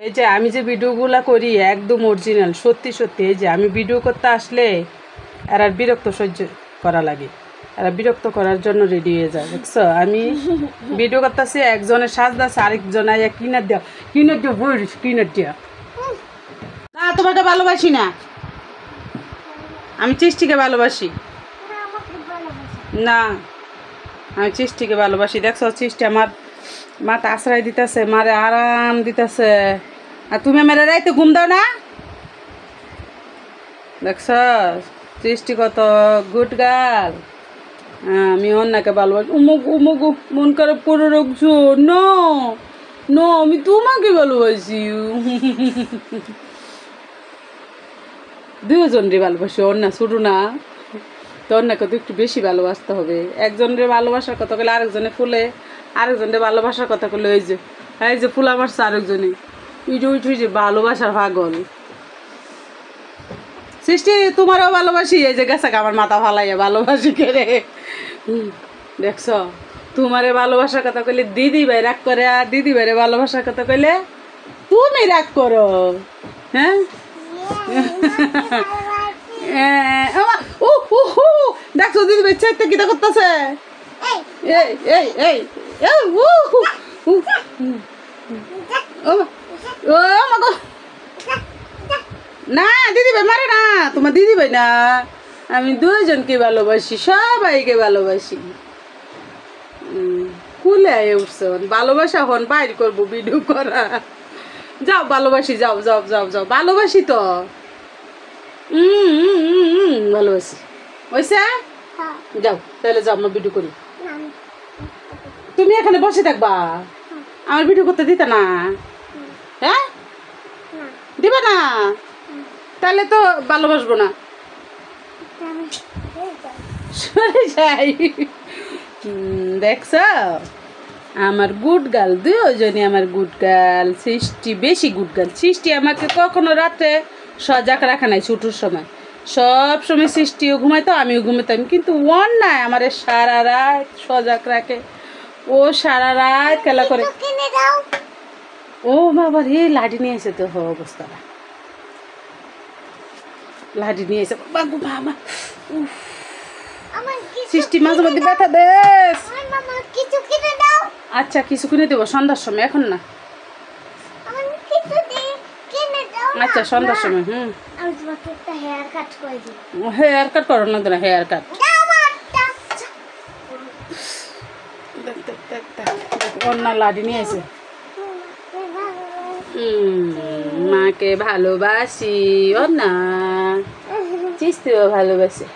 এই যে আমি যে ভিডিওগুলো করি একদম অরিজিনাল, সত্যি সত্যি। এই যে আমি ভিডিও করতে আসলে এরা বিরক্ত সহ্য করা লাগে, এরা বিরক্ত করার জন্য রেডি হয়ে যায়। দেখছো আমি ভিডিও করতেছি, একজনের সাজদাছে, আরেকজন আইয়া কিনার দিয়া বইস কিনার দিয়া। না তোমাকে ভালোবাসি না, আমি চিষ্টিকে ভালোবাসি। না আমি চিষ্টিকে ভালোবাসি। দেখছো চিষ্টি আমার মাথা আশ্রয় দিতেছে, মারে আরাম দিতেছে, আর তুমি আমার রাইতে ঘুম দাও না। দেখছ চিষ্টি কত গুড গার্ল। আমি অন্যকে ভালোবাসি। উমুক উমুক মন খারাপ করে রাখছো। নো নো আমি তোমাকে ভালোবাসি। দুজনরে ভালোবাসি, অন্য শুরু না তো, অন্যকে তো একটু বেশি ভালোবাসতে হবে। একজনের ভালোবাসার কথা বলে আরেকজনে ফুলে, আরেকজনের ভালোবাসার কথা বলে ওই যে ফুলা মারছে আরেকজনে, উঠে যে ভালোবাসার পাগল। সৃষ্টি তোমারও ভালোবাসি, এই যে গেছে আমার মাথা ফালাইয়া ভালোবাসি কেড়ে। দেখছ তোমারে ভালোবাসার কথা কইলে দিদি ভাই রাগ করে, আর দিদি ভাইরে ভালোবাসার কথা কইলে তুমি রাগ করো। হ্যাঁ দেখছো দিদি ভাই চাইতে কিতা করতেছে। এই এই এই না দিদি ভাই মারে না, তোমার দিদি ভাই না, আমি দুইজনকে ভালোবাসি, সবাইকে ভালোবাসি। কুলে আয়ে উঠছে ভালোবাসা, হন বাইর করবো ভিডিও করা। যাও ভালোবাসি, যাও যাও যাও যাও, ভালোবাসি তো ভালোবাসি। ওইসে যাও তাহলে যাও, আমার ভিডিও করি। তুমি এখানে বসে থাকবা, আমার ভিডিও করতে দিতে না? হ্যাঁ দিবে না, তাহলে তো ভালোবাসবো না। সরে যাই। দেখছ আমার গুড গার্ল, দুজনই আমার গুড গার্ল। সৃষ্টি বেশি গুড গার্ল। সৃষ্টি আমাকে কখনো রাতে সজাগ রাখা নাই, ছুটোর সময় সব সময় সৃষ্টিও ঘুমাইতো, আমিও ঘুমাইতাম, কিন্তু ওর নাই আমার সারা রাত সজাগ রাখে। ও সারা রাত খেলা করে। ও বাবা রে লাঠি নিয়ে এসে তো অবস্থা, লাঠি নিয়ে এসে বাবা। সৃষ্টি মাঝে মধ্যে ব্যথা দেশ। আচ্ছা কিছু কিনে দেবো সন্ধ্যার সময়, এখন না। আচ্ছা সন্ধ্যার সময়। হেয়ার কাট করো না, হেয়ার কাট। অন্য লাঠি নিয়ে এসে মাকে ভালোবাসি, ও না চিস্তিও ভালোবাসে।